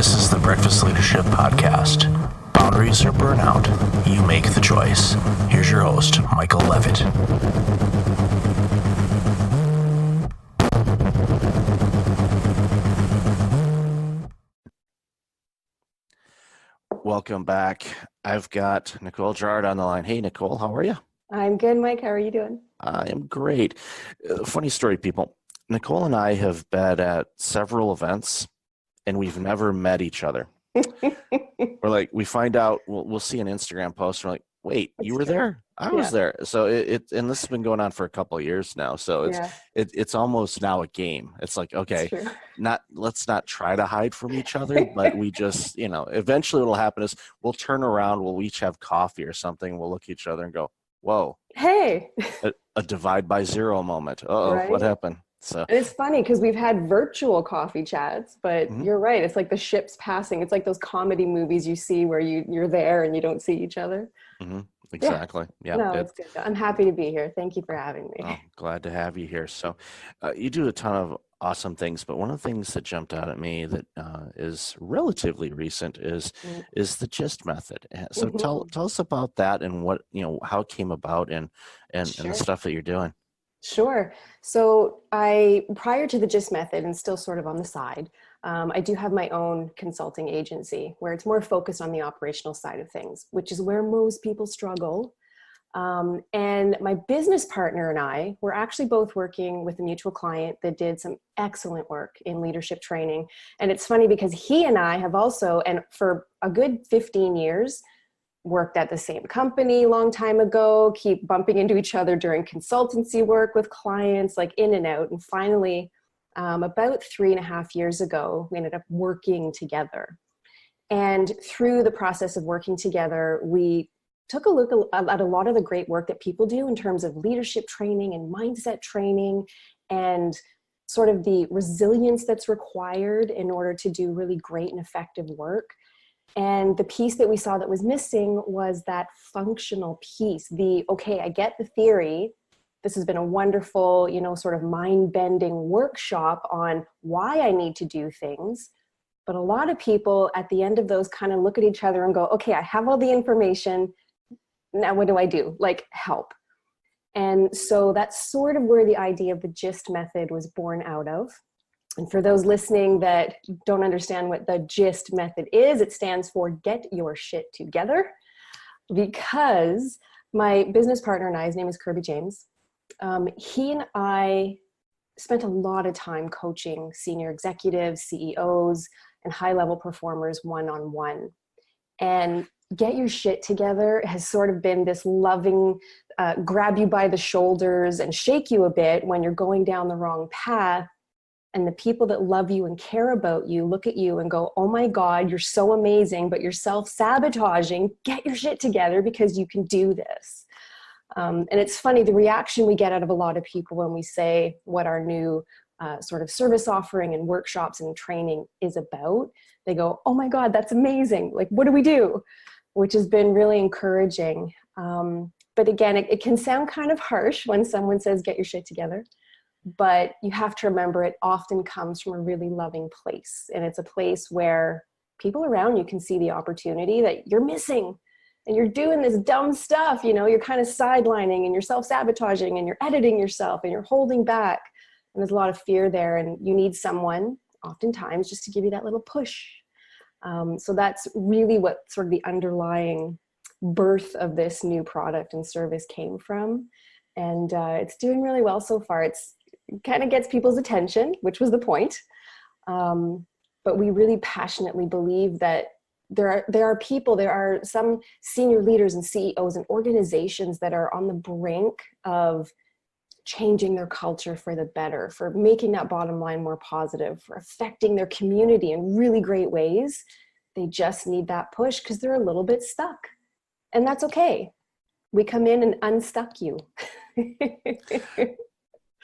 This is the Breakfast Leadership Podcast. Boundaries or burnout, you make the choice. Here's your host, Michael Levitt. Welcome back. I've got Nicole Girouard on the line. Hey, Nicole, how are you? I'm good, Mike. How are you doing? I am great. Funny story, people. Nicole and I have been at several events, and we've never met each other. We find out, we'll see an Instagram post, and we're like, wait, you were there? I was there. So and this has been going on for a couple of years now. So it's almost now a game. It's like, okay, let's not try to hide from each other, but we just, eventually what'll happen is we'll turn around, we'll each have coffee or something. We'll look at each other and go, whoa, hey, a divide by zero moment. Uh-oh, right? What happened? So and it's funny because we've had virtual coffee chats, but you're right. It's like the ships passing. It's like those comedy movies you see where you're there and you don't see each other. Mm-hmm. Exactly. Yeah. No, it's good. I'm happy to be here. Thank you for having me. Oh, glad to have you here. So you do a ton of awesome things, but one of the things that jumped out at me that is relatively recent is the GYST method. So tell us about that and what, how it came about and the stuff that you're doing. Sure. So prior to the GYST method and still sort of on the side, I do have my own consulting agency where it's more focused on the operational side of things, which is where most people struggle. And my business partner and I were actually both working with a mutual client that did some excellent work in leadership training. And it's funny because he and I have also, and for a good 15 years, worked at the same company a long time ago, keep bumping into each other during consultancy work with clients, like in and out. And finally, about 3.5 years ago, we ended up working together. And through the process of working together, we took a look at a lot of the great work that people do in terms of leadership training and mindset training and sort of the resilience that's required in order to do really great and effective work. And the piece that we saw that was missing was that functional piece. I get the theory. This has been a wonderful, sort of mind-bending workshop on why I need to do things. But a lot of people at the end of those kind of look at each other and go, okay, I have all the information. Now what do I do? Like, help. And so that's sort of where the idea of the GYST method was born out of. And for those listening that don't understand what the GYST method is, it stands for Get Your Shit Together, because my business partner and I, his name is Kirby James, he and I spent a lot of time coaching senior executives, CEOs, and high-level performers one-on-one. And Get Your Shit Together has sort of been this loving, grab you by the shoulders and shake you a bit when you're going down the wrong path. And the people that love you and care about you look at you and go, oh my God, you're so amazing, but you're self-sabotaging. Get your shit together because you can do this. And it's funny, the reaction we get out of a lot of people when we say what our new sort of service offering and workshops and training is about, they go, oh my God, that's amazing. Like, what do we do? Which has been really encouraging. But again, it can sound kind of harsh when someone says, get your shit together. But you have to remember it often comes from a really loving place. And it's a place where people around you can see the opportunity that you're missing and you're doing this dumb stuff. You're kind of sidelining and you're self-sabotaging and you're editing yourself and you're holding back. And there's a lot of fear there. And you need someone oftentimes just to give you that little push. So that's really what sort of the underlying birth of this new product and service came from. And it's doing really well so far. It kind of gets people's attention, which was the point. But we really passionately believe that there are some senior leaders and CEOs and organizations that are on the brink of changing their culture for the better, for making that bottom line more positive, for affecting their community in really great ways. They just need that push because they're a little bit stuck. And that's okay. We come in and unstuck you.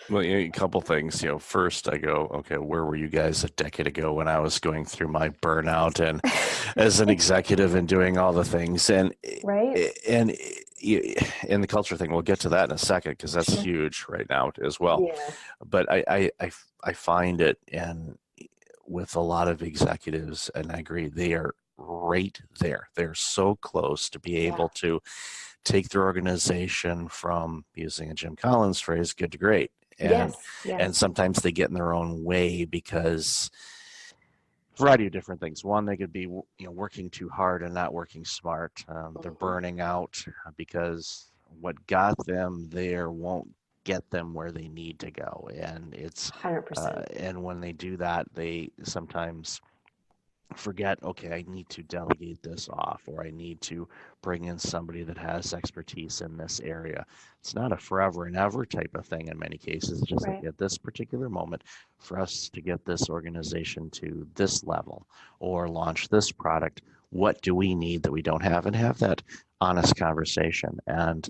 Well, a couple things. First I go, okay, where were you guys a decade ago when I was going through my burnout and as an executive and doing all the things? And right. And the culture thing, we'll get to that in a second because that's huge right now as well. Yeah. But I find it, and with a lot of executives, and I agree, they are right there. They're so close to be able to take their organization from, using a Jim Collins phrase, good to great. And Yes. sometimes they get in their own way because a variety of different things. One, they could be working too hard and not working smart. They're burning out because what got them there won't get them where they need to go. And it's 100%. and when they do that, they sometimes forget, okay, I need to delegate this off, or I need to bring in somebody that has expertise in this area. It's not a forever and ever type of thing in many cases. It's just like at this particular moment, for us to get this organization to this level or launch this product, what do we need that we don't have, and have that honest conversation. And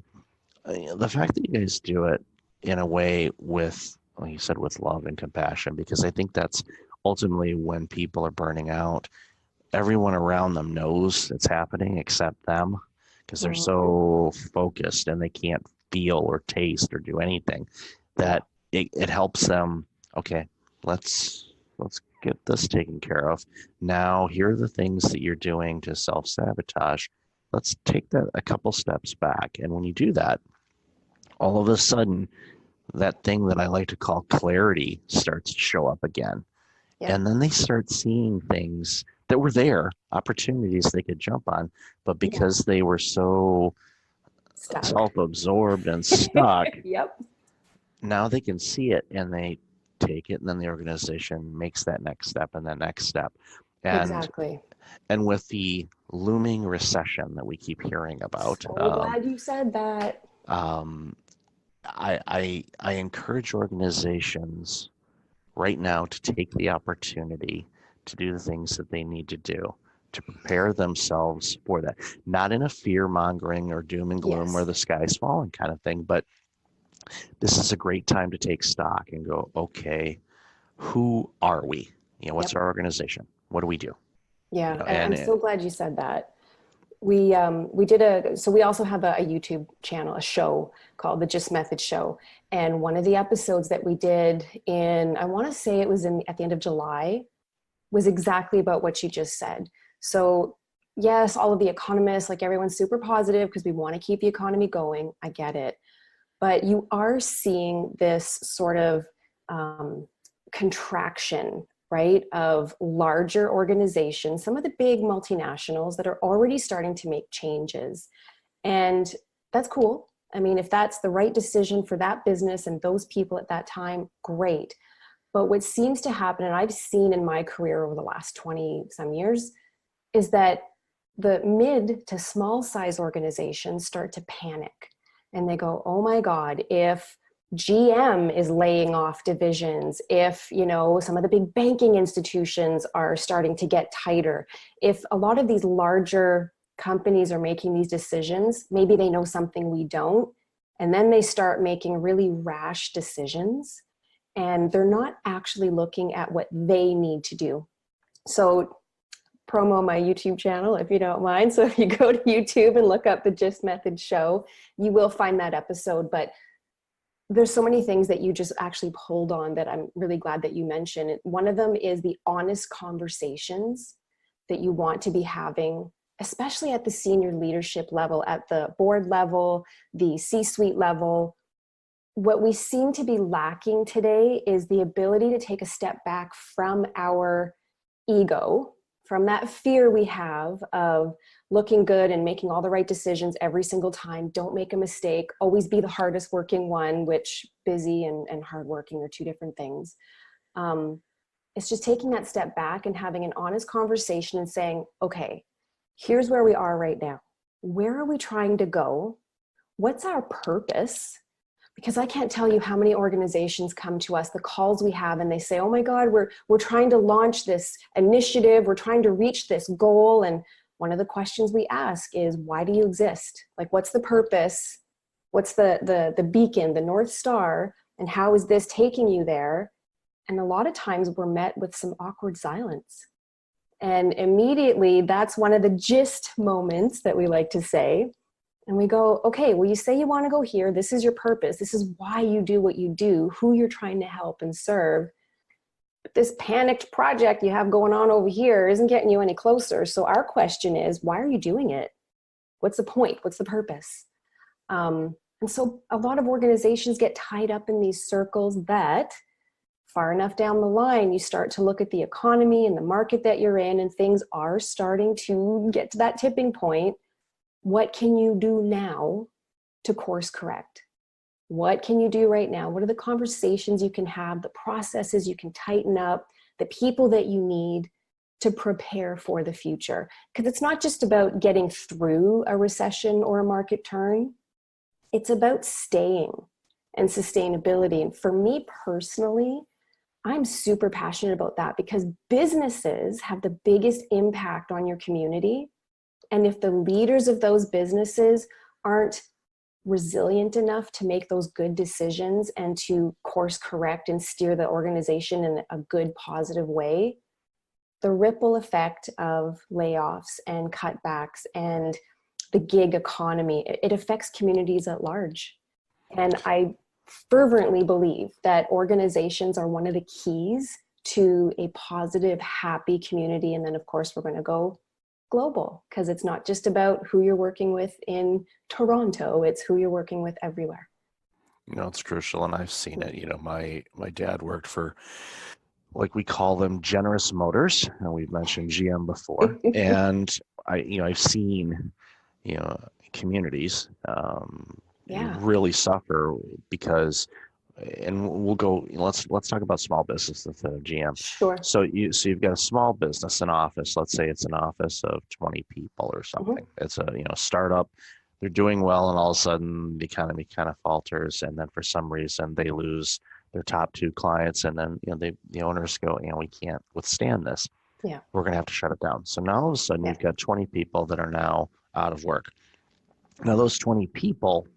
the fact that you guys do it in a way with, like you said, with love and compassion, because I think that's ultimately when people are burning out, everyone around them knows it's happening except them, because they're so focused and they can't feel or taste or do anything, that it helps them. Okay, let's get this taken care of. Now, here are the things that you're doing to self-sabotage. Let's take that a couple steps back. And when you do that, all of a sudden, that thing that I like to call clarity starts to show up again. And then they start seeing things that were there, opportunities they could jump on, but because they were so self-absorbed and stuck, now they can see it and they take it, and then the organization makes that next step and that next step. And and with the looming recession that we keep hearing about, glad you said that. I encourage organizations right now to take the opportunity to do the things that they need to do to prepare themselves for that. Not in a fear-mongering or doom and gloom where the sky's falling kind of thing, but this is a great time to take stock and go, okay, who are we? What's our organization? What do we do? And I'm so glad you said that. We also have a YouTube channel, a show called the GYST Method Show. And one of the episodes that we did I want to say it was at the end of July, was exactly about what you just said. So yes, all of the economists, like everyone's super positive because we want to keep the economy going. I get it. But you are seeing this sort of contraction, right, of larger organizations, some of the big multinationals that are already starting to make changes. And that's cool. I mean, if that's the right decision for that business and those people at that time, great. But what seems to happen, and I've seen in my career over the last 20 some years, is that the mid to small size organizations start to panic. And they go, oh my God, if GM is laying off divisions, if, some of the big banking institutions are starting to get tighter, if a lot of these larger companies are making these decisions, maybe they know something we don't, and then they start making really rash decisions, and they're not actually looking at what they need to do. So promo my YouTube channel, if you don't mind. So if you go to YouTube and look up the GYST Method Show, you will find that episode. But there's so many things that you just actually pulled on that I'm really glad that you mentioned. One of them is the honest conversations that you want to be having, especially at the senior leadership level, at the board level, the C-suite level. What we seem to be lacking today is the ability to take a step back from our ego, from that fear we have of looking good and making all the right decisions every single time. Don't make a mistake. Always be the hardest working one, which busy and hardworking are two different things. It's just taking that step back and having an honest conversation and saying, okay, here's where we are right now. Where are we trying to go? What's our purpose? Because I can't tell you how many organizations come to us, the calls we have, and they say, oh my God, we're trying to launch this initiative. We're trying to reach this goal. And one of the questions we ask is, why do you exist? Like, what's the purpose? What's the beacon, the North Star? And how is this taking you there? And a lot of times we're met with some awkward silence. And immediately that's one of the GYST moments that we like to say. And we go, okay, well, you say you want to go here. This is your purpose. This is why you do what you do, who you're trying to help and serve. but this panicked project you have going on over here isn't getting you any closer. So our question is, why are you doing it? What's the point? What's the purpose? And so a lot of organizations get tied up in these circles that far enough down the line, you start to look at the economy and the market that you're in, and things are starting to get to that tipping point. What can you do now to course correct? What can you do right now? What are the conversations you can have, the processes you can tighten up, the people that you need to prepare for the future? Because it's not just about getting through a recession or a market turn. It's about staying and sustainability. And for me personally, I'm super passionate about that because businesses have the biggest impact on your community. And if the leaders of those businesses aren't resilient enough to make those good decisions and to course correct and steer the organization in a good, positive way, the ripple effect of layoffs and cutbacks and the gig economy, it affects communities at large. And I fervently believe that organizations are one of the keys to a positive, happy community. And then, of course, we're going to go global because it's not just about who you're working with in Toronto, it's who you're working with everywhere. It's crucial, and I've seen it. My dad worked for, like, we call them Generous Motors, and we've mentioned GM before. And I've seen, communities really suffer because, and we'll go, let's talk about small business instead of GM. Sure. So you've got a small business, an office, let's say it's an office of 20 people or something. Mm-hmm. It's a, startup. They're doing well, and all of a sudden the economy kind of falters, and then for some reason they lose their top 2 clients, and then the owners go, we can't withstand this. Yeah, we're going to have to shut it down. So now all of a sudden you've got 20 people that are now out of work. Now those 20 people,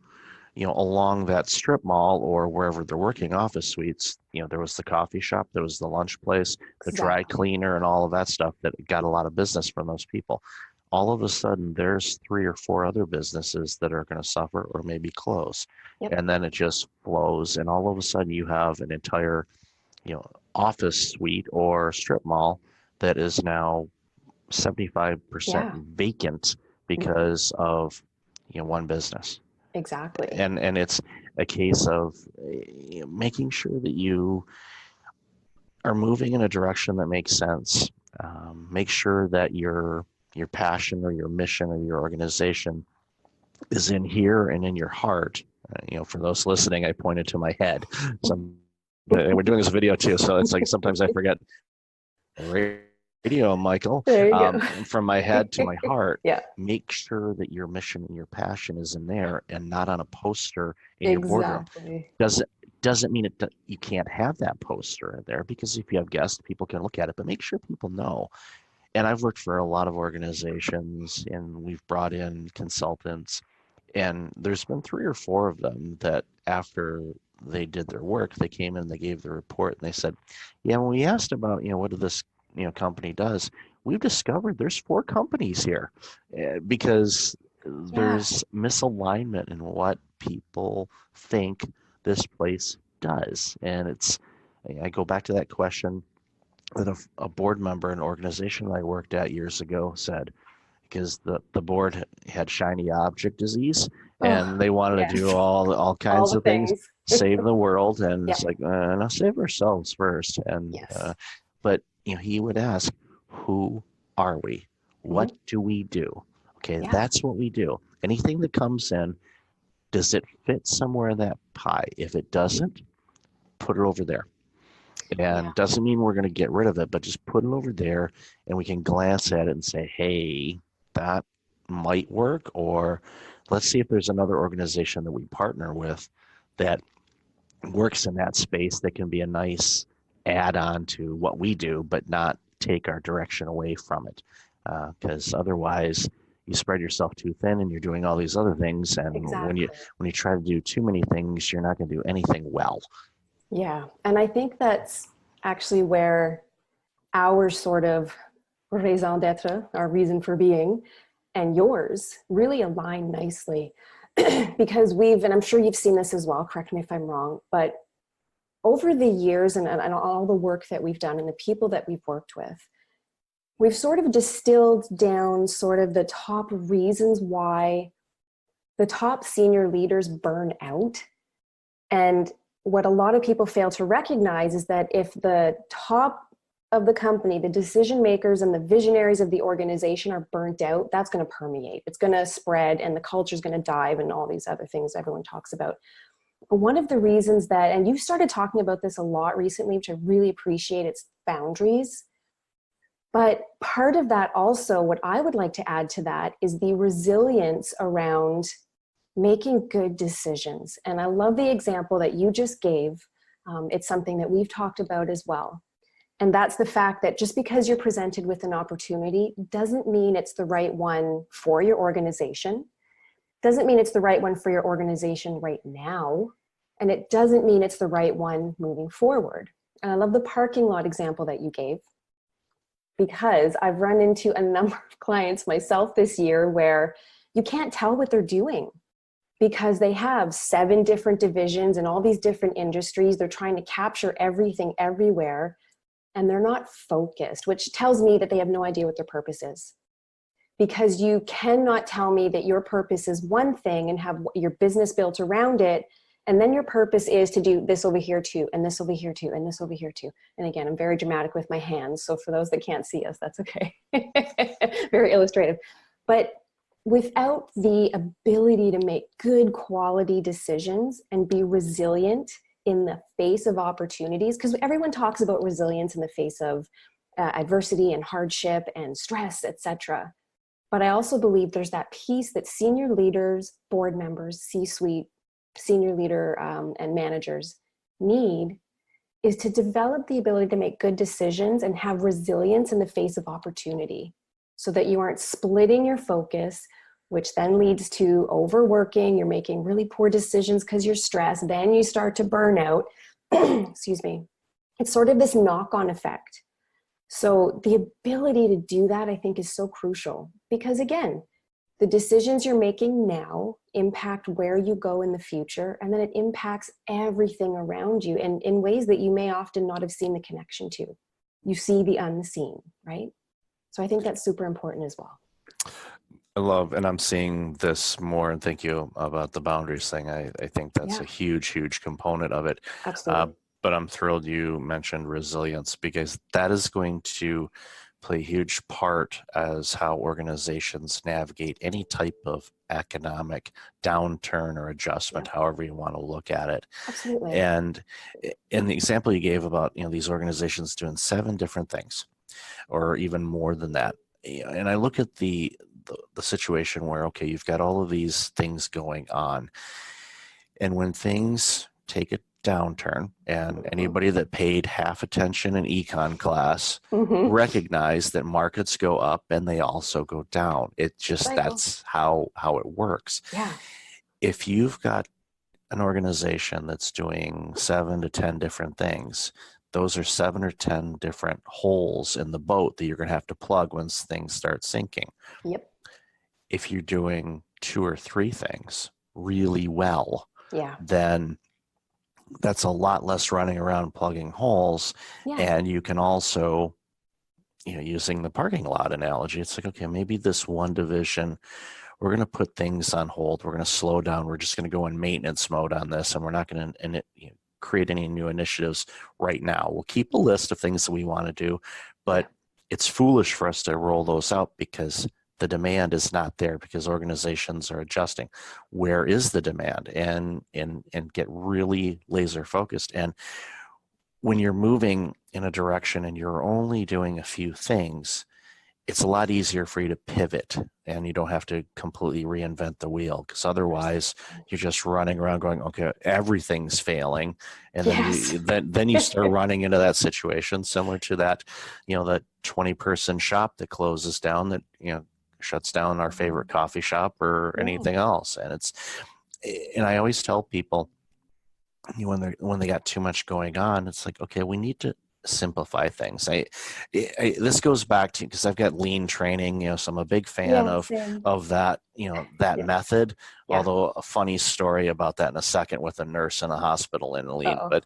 along that strip mall or wherever they're working, office suites, there was the coffee shop, there was the lunch place, the dry cleaner, and all of that stuff that got a lot of business from those people. All of a sudden, there's 3 or 4 other businesses that are going to suffer or maybe close. Yep. And then it just flows. And all of a sudden, you have an entire, office suite or strip mall that is now 75% vacant because of, one business. Exactly. And it's a case of making sure that you are moving in a direction that makes sense. Make sure that your passion or your mission or your organization is in here and in your heart. For those listening, I pointed to my head. And we're doing this video too, so it's like sometimes I forget. Radio, Michael. There you go. From my head to my heart. Yeah. Make sure that your mission and your passion is in there and not on a poster in your boardroom. Doesn't mean you can't have that poster in there, because if you have guests, people can look at it, but make sure people know. And I've worked for a lot of organizations, and we've brought in consultants, and there's been 3 or 4 of them that after they did their work, they came in, they gave the report, and they said, when we asked about, what this company does, we've discovered there's 4 companies here, because there's misalignment in what people think this place does. And I go back to that question that a board member in an organization I worked at years ago said, because the board had shiny object disease, and they wanted to do all kinds of things, save the world, and it's like, no, save ourselves first. And but he would ask, who are we? What do we do? Okay, that's what we do. Anything that comes in, does it fit somewhere in that pie? If it doesn't, put it over there. And doesn't mean we're going to get rid of it, but just put it over there, and we can glance at it and say, hey, that might work, or let's see if there's another organization that we partner with that works in that space that can be a nice add-on to what we do, but not take our direction away from it. Because otherwise you spread yourself too thin and you're doing all these other things. And when you try to do too many things, you're not going to do anything well. Yeah. And I think that's actually where our sort of raison d'etre, our reason for being, and yours really align nicely. Because and I'm sure you've seen this as well, correct me if I'm wrong, but over the years and all the work that we've done and the people that we've worked with, we've sort of distilled down sort of the top reasons why the top senior leaders burn out. And what a lot of people fail to recognize is that if the top of the company, the decision makers and the visionaries of the organization are burnt out, that's going to permeate. It's going to spread and the culture is going to dive and all these other things everyone talks about. But one of the reasons that, and you've started talking about this a lot recently, which I really appreciate, it's boundaries. But part of that also, what I would like to add to that is the resilience around making good decisions. And I love the example that you just gave. It's something that we've talked about as well. And that's the fact that just because you're presented with an opportunity doesn't mean it's the right one for your organization. Doesn't mean it's the right one for your organization right now. And it doesn't mean it's the right one moving forward. And I love the parking lot example that you gave, because I've run into a number of clients myself this year where you can't tell what they're doing because they have 7 different divisions in all these different industries. They're trying to capture everything everywhere, and they're not focused, which tells me that they have no idea what their purpose is. Because you cannot tell me that your purpose is one thing and have your business built around it, and then your purpose is to do this over here too, and this over here too, and this over here too. And again, I'm very dramatic with my hands, so for those that can't see us, that's okay. Very illustrative. But without the ability to make good quality decisions and be resilient in the face of opportunities, because everyone talks about resilience in the face of adversity and hardship and stress, etc. But I also believe there's that piece that senior leaders, board members, C-suite, senior leader and managers need, is to develop the ability to make good decisions and have resilience in the face of opportunity, so that you aren't splitting your focus, which then leads to overworking. You're making really poor decisions because you're stressed. Then you start to burn out. Excuse me. It's sort of this knock-on effect. So the ability to do that, I think, is so crucial, because again, the decisions you're making now impact where you go in the future, and then it impacts everything around you and in ways that you may often not have seen the connection to. You see the unseen, right? So I think that's super important as well. I love, and I'm seeing this more, and thank you about the boundaries thing. I think that's a huge component of it. Absolutely. But I'm thrilled you mentioned resilience, because that is going to play a huge part as how organizations navigate any type of economic downturn or adjustment, however you want to look at it. Absolutely. And in the example you gave about, these organizations doing 7 different things, or even more than that. And I look at the situation where, okay, you've got all of these things going on. And when things take a downturn, and anybody that paid half attention in econ class recognize that markets go up and they also go down. It just, that's how it works. Yeah. If you've got an organization that's doing 7 to 10 different things, those are 7 or 10 different holes in the boat that you're going to have to plug once things start sinking. Yep. If you're doing 2 or 3 things really well, then that's a lot less running around plugging holes. And you can also, using the parking lot analogy, it's like, okay, maybe this one division, we're going to put things on hold. We're going to slow down. We're just going to go in maintenance mode on this, and we're not going to create any new initiatives right now. We'll keep a list of things that we want to do, but it's foolish for us to roll those out because the demand is not there, because organizations are adjusting. Where is the demand? And get really laser focused. And when you're moving in a direction and you're only doing a few things, it's a lot easier for you to pivot, and you don't have to completely reinvent the wheel, because otherwise you're just running around going, okay, everything's failing. And then you start running into that situation similar to that, that 20-person shop that closes down, that, shuts down our favorite coffee shop or anything else. And I always tell people, when they got too much going on, it's like, okay, we need to simplify things. This goes back to, because I've got lean training, so I'm a big fan of that that Yeah. method. Yeah. Although a funny story about that in a second with a nurse in a hospital in lean, Uh-oh. but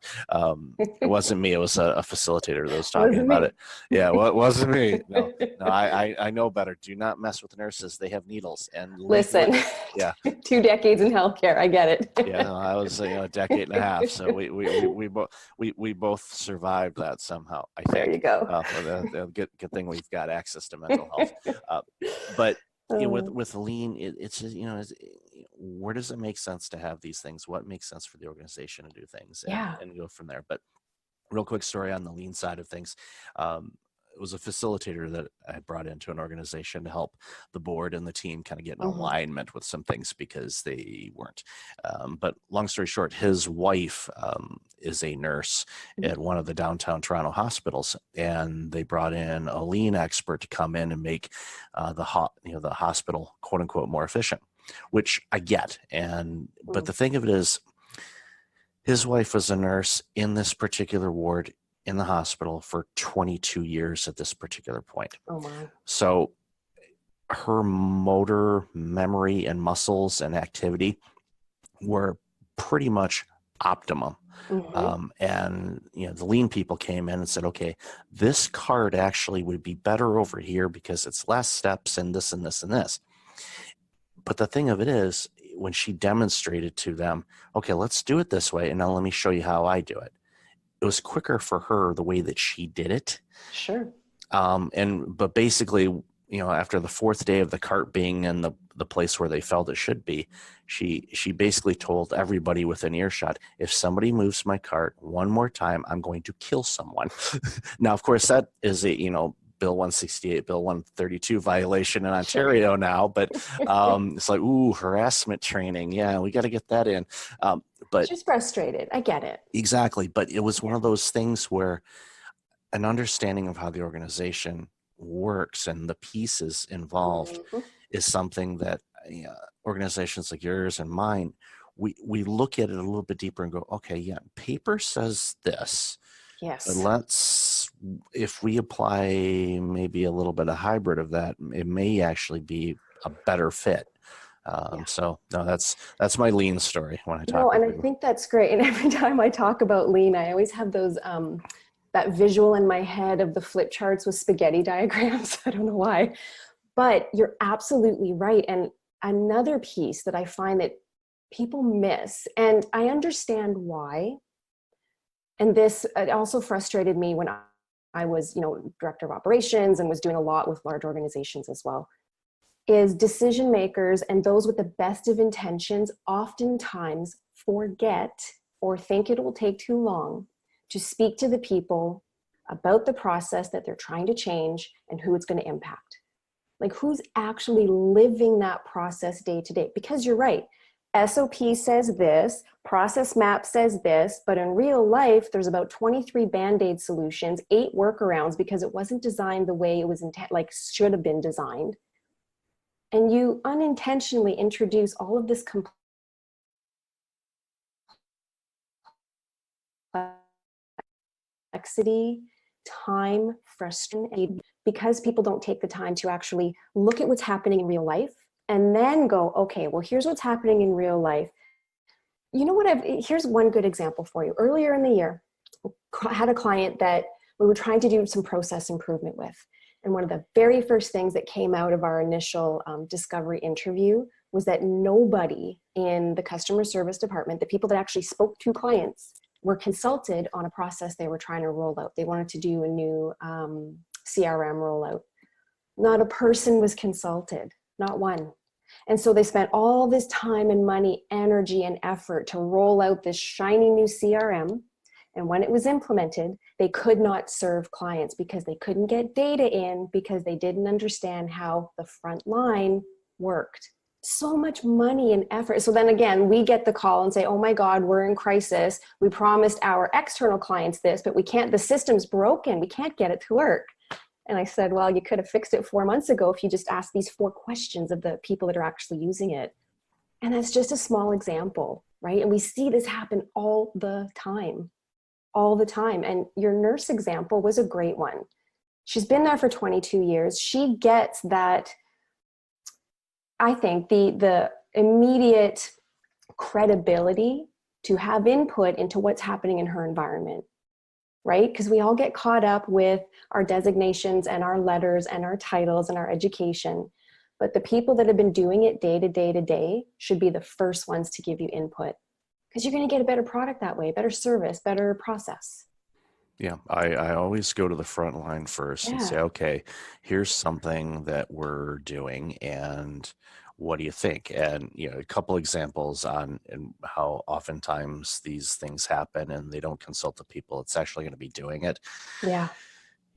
it wasn't me. It was a facilitator that was talking Wasn't about me. it. Yeah, well, it wasn't me. No, I know better. Do not mess with nurses. They have needles and Listen, yeah. 2 decades in healthcare. I get it. Yeah, no, I was a decade and a half, so we both survived that somehow. I There think. you go. The good thing we've got access to mental health, but with lean, it's just, where does it make sense to have these things? What makes sense for the organization to do things, and go from there. But real quick story on the lean side of things. It was a facilitator that I brought into an organization to help the board and the team kind of get in alignment with some things because they weren't. But long story short, his wife is a nurse at one of the downtown Toronto hospitals, and they brought in a lean expert to come in and make the hospital, quote unquote, more efficient, which I get. But the thing of it is, his wife was a nurse in this particular ward in the hospital for 22 years at this particular point. Oh my. So her motor memory and muscles and activity were pretty much optimum. And the lean people came in and said, okay, this card actually would be better over here because it's less steps and this and this and this. But the thing of it is, when she demonstrated to them, okay, let's do it this way, and now let me show you how I do it. It was quicker for her the way that she did it. Sure. But basically, after the fourth day of the cart being in the place where they felt it should be, she basically told everybody within earshot, if somebody moves my cart one more time, I'm going to kill someone. Now, of course, that is a, Bill 168, Bill 132 violation in Ontario now, but it's like, ooh, harassment training. Yeah, we got to get that in. But she's frustrated. I get it. Exactly. But it was one of those things where an understanding of how the organization works and the pieces involved is something that organizations like yours and mine, we look at it a little bit deeper and go, okay, yeah, paper says this. Yes. If we apply maybe a little bit of hybrid of that, it may actually be a better fit. So no, that's my lean story when I talk. No, and I think that's great. And every time I talk about lean, I always have those that visual in my head of the flip charts with spaghetti diagrams. I don't know why, but you're absolutely right. And another piece that I find that people miss, and I understand why. And this, it also frustrated me when I was, director of operations and was doing a lot with large organizations as well, is decision makers and those with the best of intentions oftentimes forget or think it will take too long to speak to the people about the process that they're trying to change and who it's going to impact. Like, who's actually living that process day to day? Because you're right. SOP says this, process map says this, but in real life, there's about 23 Band-Aid solutions, 8 workarounds because it wasn't designed the way it was should have been designed. And you unintentionally introduce all of this complexity, time, frustration, because people don't take the time to actually look at what's happening in real life and then go, okay, well, here's what's happening in real life. You know what? Here's one good example for you. Earlier in the year, I had a client that we were trying to do some process improvement with. And one of the very first things that came out of our initial discovery interview was that nobody in the customer service department, the people that actually spoke to clients, were consulted on a process they were trying to roll out. They wanted to do a new CRM rollout. Not a person was consulted, not one. And so they spent all this time and money, energy, and effort to roll out this shiny new CRM. And when it was implemented, they could not serve clients because they couldn't get data in because they didn't understand how the front line worked. So much money and effort. So then again, we get the call and say, oh my God, we're in crisis. We promised our external clients this, but we can't, the system's broken. We can't get it to work. And I said, well, you could have fixed it 4 months ago if you just asked these 4 questions of the people that are actually using it. And that's just a small example, right? And we see this happen all the time. And your nurse example was a great one. She's been there for 22 years. She gets that I think the immediate credibility to have input into what's happening in her environment, right? Because we all get caught up with our designations and our letters and our titles and our education. But the people that have been doing it day to day to day should be the first ones to give you input, because you're going to get a better product that way, better service, better process. Yeah, I always go to the front line first and say, Yeah. okay, here's something that we're doing, and what do you think? And a couple examples on and how oftentimes these things happen, and they don't consult the people it's actually going to be doing it. Yeah.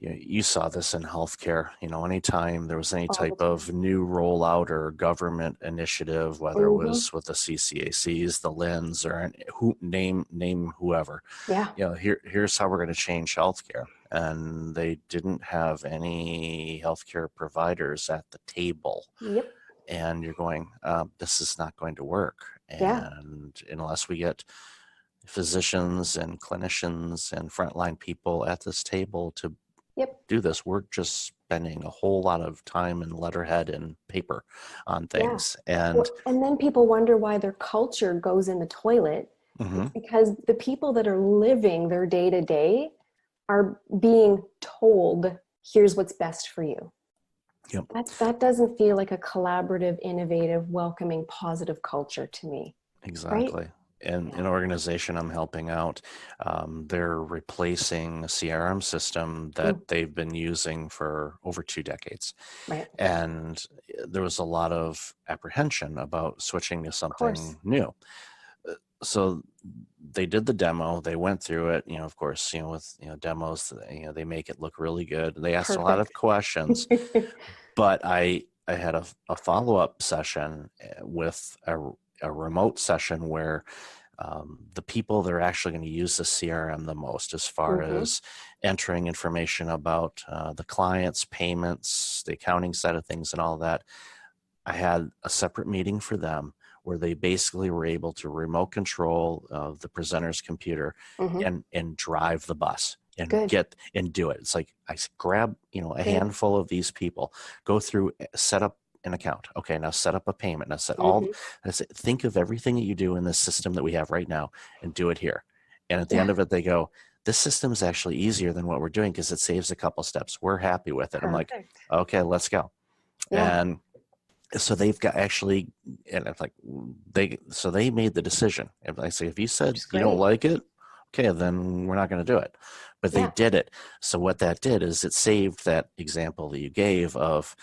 You saw this in healthcare. Anytime there was any All the type of time. new rollout or government initiative, whether it Mm-hmm. was with the CCACs, the LINs, or name whoever, Yeah. here's how we're going to change healthcare. And they didn't have any healthcare providers at the table. Yep. And you're going, this is not going to work. Yeah. And unless we get physicians and clinicians and frontline people at this table to Yep. do this, we're just spending a whole lot of time and letterhead and paper on Yeah. things. And And then people wonder why their culture goes in the toilet. It's mhm, because the people that are living their day to day are being told, here's what's best for you. yep, That doesn't feel like a collaborative, innovative, welcoming, positive culture to me, right? exactly. And Yeah. an organization I'm helping out, they're replacing a CRM system that Mm, they've been using for over 2 decades. right. And there was a lot of apprehension about switching to Of course. something new. So they did the demo, they went through it, of course, with demos, they make it look really good. They asked a lot Perfect. of questions, but I had a follow-up session with a remote session where the people that are actually going to use the CRM the most, as far Mm-hmm. as entering information about the clients, payments, the accounting side of things, and all that, I had a separate meeting for them where they basically were able to remote control the presenter's computer Mm-hmm. and drive the bus and Good. get and do it. It's like grab a Good. handful of these people, go through, set up an account. Okay, now set up a payment. Now Mm-hmm. I said, think of everything that you do in this system that we have right now and do it here. And at the Yeah. end of it, they go, this system is actually easier than what we're doing because it saves a couple steps. We're happy with it. I'm like, Perfect. okay, let's go. Yeah. And so they've got actually, and it's like they made the decision. If I say, if you Which said is you don't great. like it, okay, then we're not going to do it. But they Yeah. did it. So what that did is it saved that example that you gave of,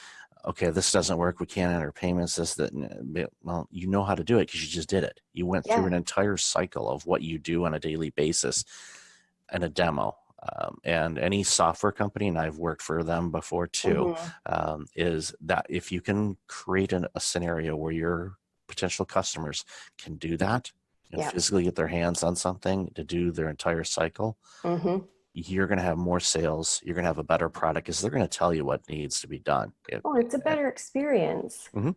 okay, this doesn't work. We can't enter payments. This, that, well, you know how to do it because you just did it. You went through Yeah. an entire cycle of what you do on a daily basis in a demo. And any software company, and I've worked for them before too, Mm-hmm. is that if you can create a scenario where your potential customers can do that, Yeah. physically get their hands on something to do their entire cycle, Mm-hmm. you're going to have more sales. You're going to have a better product because they're going to tell you what needs to be done. Oh, it's a better experience. Mhm.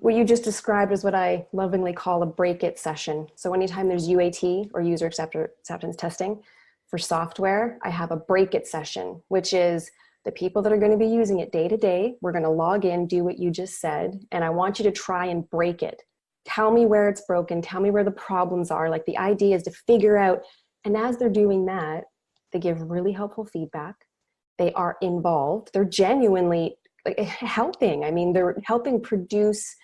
What you just described is what I lovingly call a break it session. So anytime there's UAT or user acceptance testing for software, I have a break it session, which is the people that are going to be using it day to day. We're going to log in, do what you just said, and I want you to try and break it. Tell me where it's broken. Tell me where the problems are. Like, the idea is to figure out, and as they're doing that, they give really helpful feedback. They are involved. They're genuinely helping. I mean, they're helping produce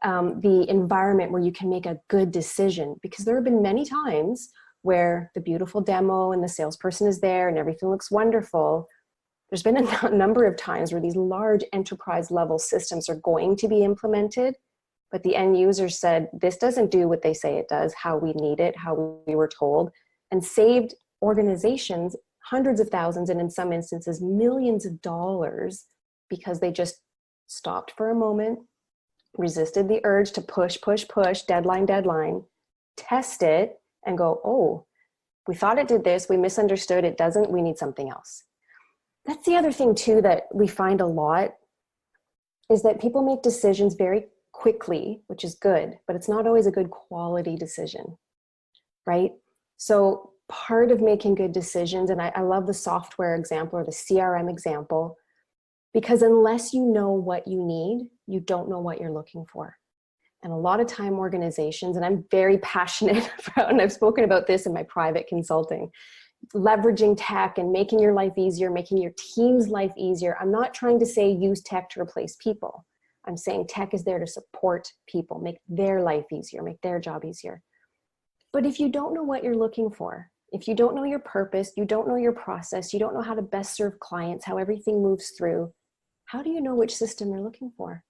the environment where you can make a good decision, because there have been many times where the beautiful demo and the salesperson is there and everything looks wonderful. There's been a number of times where these large enterprise level systems are going to be implemented, but the end user said, this doesn't do what they say it does, how we need it, how we were told, and saved organizations hundreds of thousands, and in some instances millions of dollars, because they just stopped for a moment, resisted the urge to push, deadline, test it, and go, oh, we thought it did this, we misunderstood, it doesn't, we need something else. That's the other thing too that we find a lot, is that people make decisions very quickly, which is good, but it's not always a good quality decision, right? So part of making good decisions, and I love the software example or the CRM example, Because unless you know what you need, you don't know what you're looking for. And a lot of time organizations, and I'm very passionate about, and I've spoken about this in my private consulting, leveraging tech and making your life easier, making your team's life easier. I'm not trying to say use tech to replace people. I'm saying tech is there to support people, make their life easier, make their job easier. But if you don't know what you're looking for, if you don't know your purpose, you don't know your process, you don't know how to best serve clients, how everything moves through, how do you know which system you're looking for?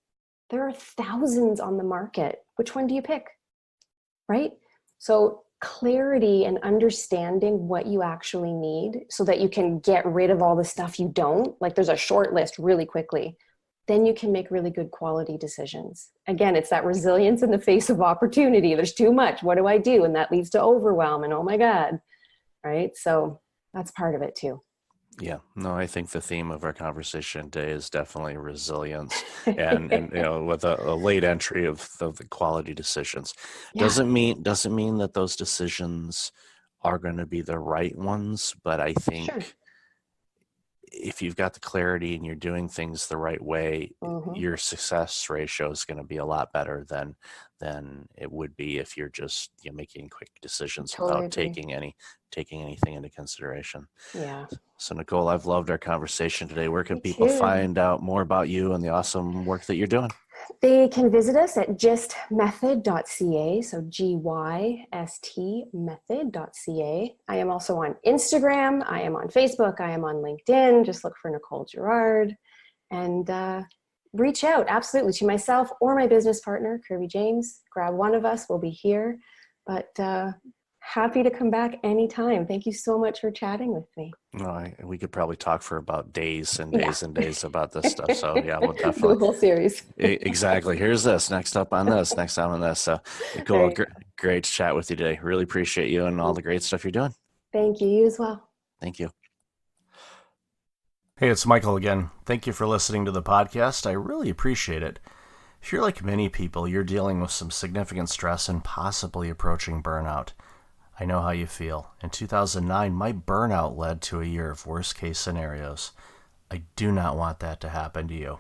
There are thousands on the market. Which one do you pick? Right? So clarity and understanding what you actually need so that you can get rid of all the stuff you don't, like there's a short list really quickly, then you can make really good quality decisions. Again, it's that resilience in the face of opportunity. There's too much. What do I do? And that leads to overwhelm and oh my God, right? So that's part of it too. Yeah, no, I think the theme of our conversation today is definitely resilience, and with a late entry of the quality decisions. Yeah. Doesn't mean that those decisions are going to be the right ones, but I think Sure. if you've got the clarity and you're doing things the right way, Mm-hmm. your success ratio is going to be a lot better than it would be if you're just making quick decisions Totally without agree. taking anything into consideration. Yeah. So Nicole, I've loved our conversation today. Where can Me people too. find out more about you and the awesome work that you're doing? They can visit us at gystmethod.ca, so GYST method.ca. I am also on Instagram. I am on Facebook. I am on LinkedIn. Just look for Nicole Girouard and reach out absolutely to myself or my business partner, Kirby James. Grab one of us. We'll be here. But happy to come back anytime. Thank you so much for chatting with me. No, we could probably talk for about days and days and days about this stuff. So yeah, we'll Do definitely a whole series. exactly. Here's this next up on this, next time on this. So Nicole, Right. great to chat with you today. Really appreciate you and all the great stuff you're doing. Thank you. You as well. Thank you. Hey, it's Michael again. Thank you for listening to the podcast. I really appreciate it. If you're like many people, you're dealing with some significant stress and possibly approaching burnout. I know how you feel. In 2009, my burnout led to a year of worst-case scenarios. I do not want that to happen to you.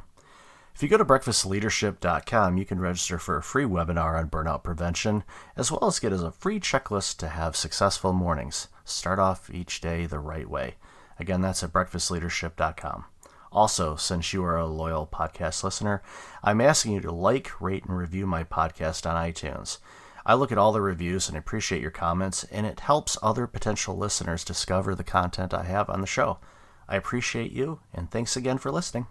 If you go to breakfastleadership.com, you can register for a free webinar on burnout prevention, as well as get a free checklist to have successful mornings. Start off each day the right way. Again, that's at breakfastleadership.com. Also, since you are a loyal podcast listener, I'm asking you to like, rate, and review my podcast on iTunes. I look at all the reviews and appreciate your comments, and it helps other potential listeners discover the content I have on the show. I appreciate you, and thanks again for listening.